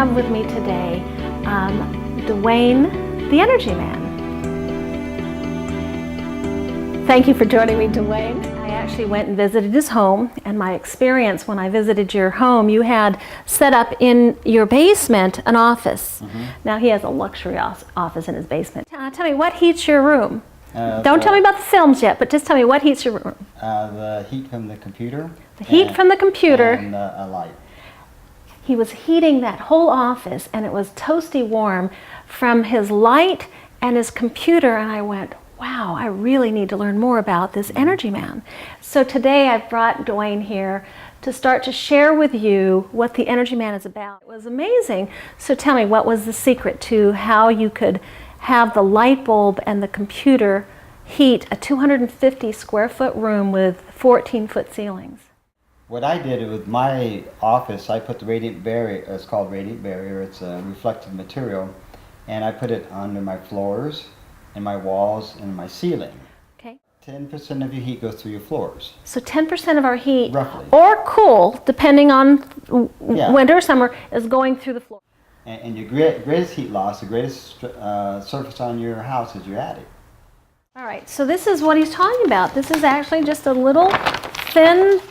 have with me today Dwayne, the Energy Man. Thank you for joining me, Dwayne. I actually went and visited his home, and my experience when I visited your home, you had set up in your basement an office. Now he has a luxury office in his basement. Tell me, what heats your room? Don't tell me about the films yet, but just tell me what heats your room. The heat from the computer. The heat from the computer. And a light. He was heating that whole office, and it was toasty warm from his light and his computer, and I went, wow, I really need to learn more about this Energy Man. So today I've brought Dwayne here to start to share with you what the Energy Man is about. It was amazing. So tell me, what was the secret to how you could have the light bulb and the computer heat a 250 square foot room with 14-foot ceilings? What I did with my office, I put the radiant barrier, it's called radiant barrier, it's a reflective material, and I put it under my floors, and my walls, and my ceiling. Okay. 10% of your heat goes through your floors. So 10% of our heat, roughly, or cool, depending on winter or summer, is going through the floor. And your greatest heat loss, the greatest surface on your house is your attic. All right, so this is what he's talking about. This is actually just a little thin,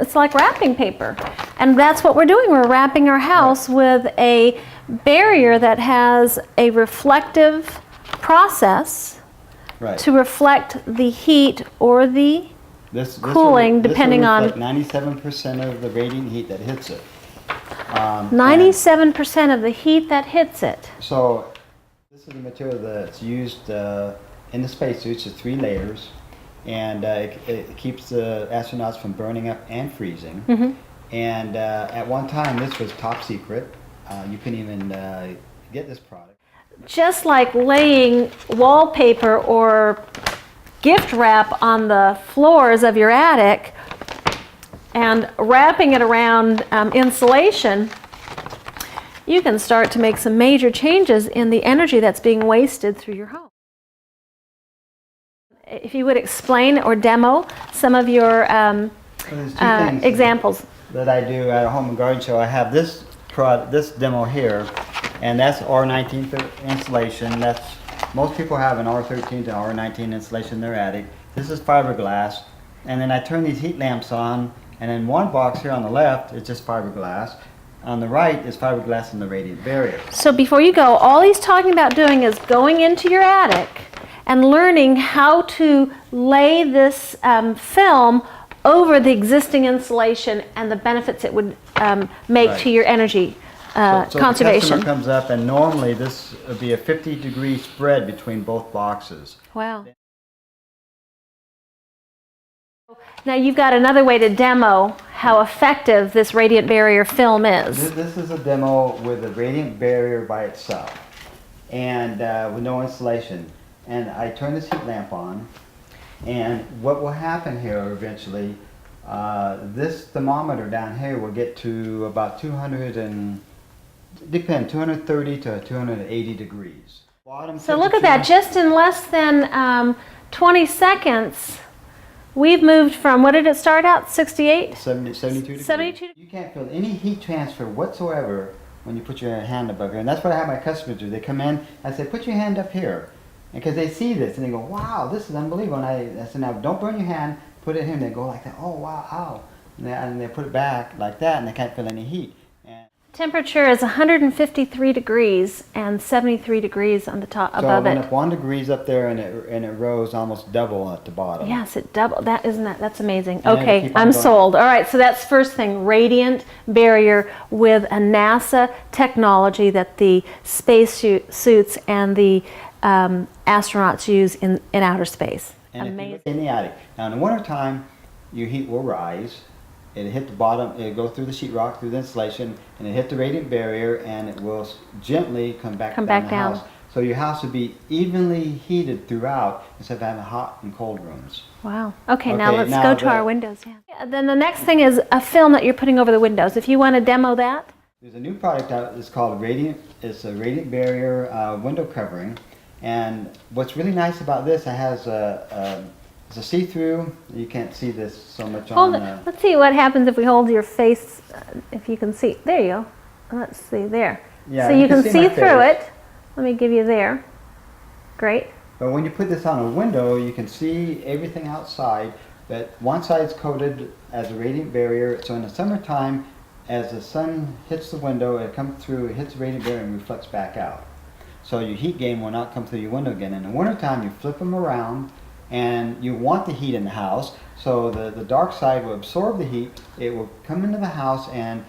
it's like wrapping paper. And that's what we're doing. We're wrapping our house with a barrier that has a reflective process to reflect the heat or the cooling, depending on 97% of the radiant heat that hits it. 97% of the heat that hits it. So this is the material that's used in the spacesuits. It's 3 layers, and it keeps the astronauts from burning up and freezing. And at one time, this was top secret. You couldn't even get this product. Just like laying wallpaper or gift wrap on the floors of your attic and wrapping it around insulation, you can start to make some major changes in the energy that's being wasted through your home. If you would explain or demo some of your examples that I do at a home and garden show. I have this demo here, and that's R19 insulation. Most people have an R13 to R19 insulation in their attic. This is fiberglass, and then I turn these heat lamps on, and in one box here on the left is just fiberglass. On the right is fiberglass and the radiant barrier. So before you go, all he's talking about doing is going into your attic and learning how to lay this film over the existing insulation and the benefits it would make to your energy conservation. The customer comes up, and normally this would be a 50-degree spread between both boxes. Wow. Now you've got another way to demo how effective this radiant barrier film is. This is a demo with a radiant barrier by itself, and with no insulation. And I turn this heat lamp on, and what will happen here eventually, this thermometer down here will get to about 230 to 280 degrees. So look at that, just in less than 20 seconds, we've moved from, what did it start out, 68? 72 degrees. 72. You can't feel any heat transfer whatsoever when you put your hand above here. And that's what I have my customers do. They come in, I say, put your hand up here. Because they see this and they go, wow, this is unbelievable. And I said, now don't burn your hand, put it here. And they go like that, oh, wow, ow. And they put it back like that, and they can't feel any heat. Temperature is 153 degrees and 73 degrees on the top above it. So it went up 1 degree up there, and it rose almost double at the bottom. Yes, it doubled. That's amazing. Okay, I'm sold. All right, so that's first thing, radiant barrier with a NASA technology that the space suits and the astronauts use in outer space. And amazing. In the attic. Now in the wintertime, your heat will rise. It'll hit the bottom, it'll go through the sheetrock, through the insulation, and it'll hit the radiant barrier, and it will gently come back down the house. So your house will be evenly heated throughout instead of having hot and cold rooms. Wow. Okay, now let's go to our windows. Yeah. Then the next thing is a film that you're putting over the windows. If you want to demo that. There's a new product out, it's called Radiant. It's a radiant barrier window covering. And what's really nice about this, it has it's a see-through. You can't see this so much on. Let's see what happens if we hold your face. If you can see, there you go. let's see there. Yeah, so you can see my through face. it. Let me give you there. Great. But when you put this on a window, you can see everything outside. But one side's coated as a radiant barrier. So in the summertime, as the sun hits the window, it comes through, it hits the radiant barrier and reflects back out. So your heat gain will not come through your window again. In the wintertime, you flip them around, and you want the heat in the house. So the dark side will absorb the heat. It will come into the house, and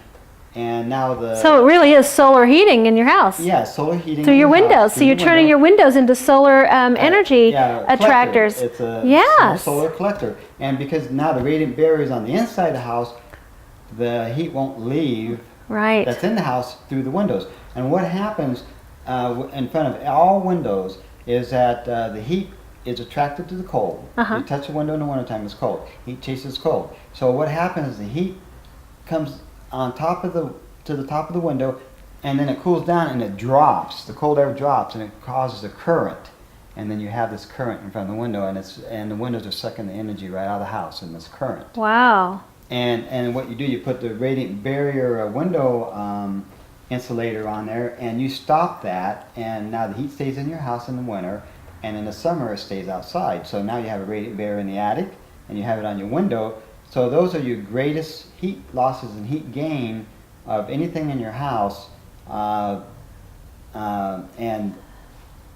now the So it really is solar heating in your house. yeah, solar heating Through in your the house, windows. through So you're the turning window. your windows into solar energy Yeah, attractors. collector. It's a Yes. solar collector. And because now the radiant barrier is on the inside of the house, the heat won't leave Right. that's in the house through the windows. And what happens in front of all windows is that the heat is attracted to the cold. Uh-huh. You touch a window in the wintertime, it's cold. Heat chases cold. So what happens is the heat comes on top of to the top of the window, and then it cools down and it drops. The cold air drops and it causes a current. And then you have this current in front of the window, and the windows are sucking the energy right out of the house in this current. Wow. And what you do, you put the radiant barrier window insulator on there, and you stop that, and now the heat stays in your house in the winter, and in the summer it stays outside. So now you have a radiant barrier in the attic, and you have it on your window. So those are your greatest heat losses and heat gain of anything in your house. And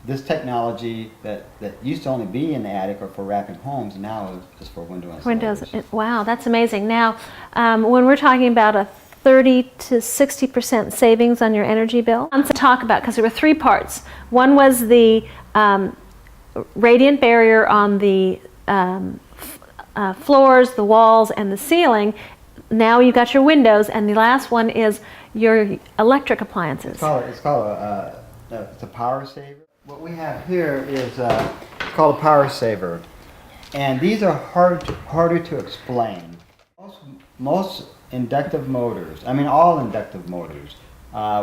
this technology that used to only be in the attic or for wrapping homes now is for window insulators. Windows. Wow, that's amazing. Now, when we're talking about a 30 to 60% savings on your energy bill, let's talk about, because there were three parts. One was the radiant barrier on the floors, the walls, and the ceiling. Now you've got your windows, and the last one is your electric appliances. It's called it's a power saver. What we have here is it's called a power saver, and these are harder to explain. Most inductive motors, I mean all inductive motors,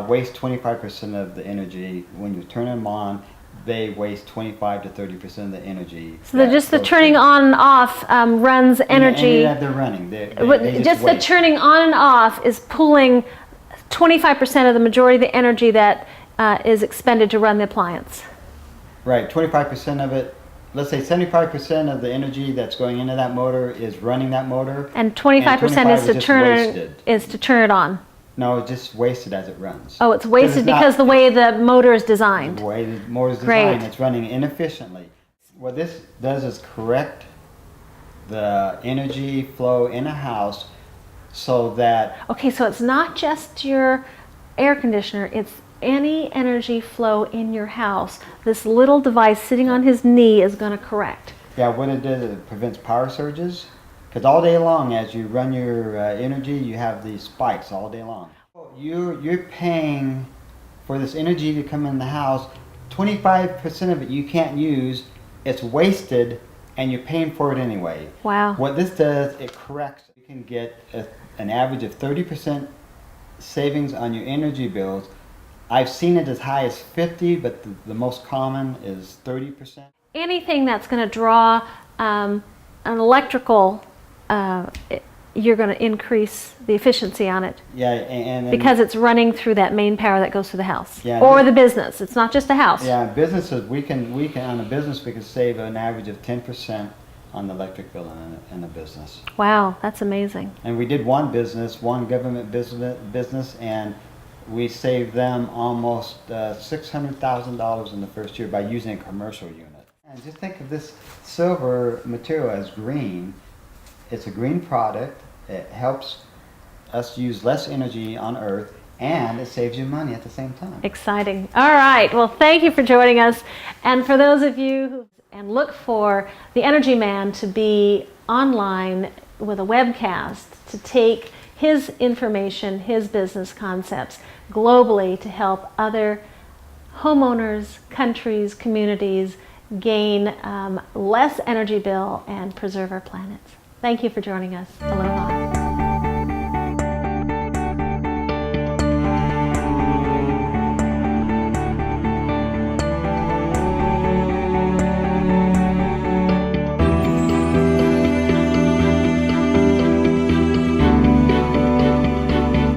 waste 25% of the energy. When you turn them on, they waste 25 to 30% of the energy. So just the turning on and off runs energy. And they're running. They Just the waste. turning on and off is pulling 25% of the majority of the energy that is expended to run the appliance. Right, 25% of it. Let's say 75% of the energy that's going into that motor is running that motor. And 25% is to just turn wasted. it on. No, it's just wasted as it runs. Oh, it's wasted because the way the motor is designed. The way the motor is Great. designed, it's running inefficiently. What this does is correct the energy flow in a house so that Okay, so it's not just your air conditioner, it's any energy flow in your house. This little device sitting on his knee is going to correct. what it does is it prevents power surges. Because all day long, as you run your energy, you have these spikes all day long. You're paying for this energy to come in the house. 25% of it you can't use. It's wasted, and you're paying for it anyway. Wow. What this does, it corrects. You can get an average of 30% savings on your energy bills. I've seen it as high as 50, but the most common is 30%. Anything that's going to draw an electrical, you're going to increase the efficiency on it Yeah, and because it's running through that main power that goes through the house Yeah, or the business. It's not just a house. yeah, businesses we can on a business we can save an average of 10% on the electric bill in a business. Wow, that's amazing. And we did one government business, and we saved them almost $600,000 in the first year by using a commercial unit. And just think of this silver material as green. It's a green product. It helps us use less energy on Earth, and it saves you money at the same time. Exciting. All right. Well, thank you for joining us. And for those of you who look for the Energy Man to be online with a webcast to take his information, his business concepts globally to help other homeowners, countries, communities gain less energy bill and preserve our planet. Thank you for joining us. Aloha.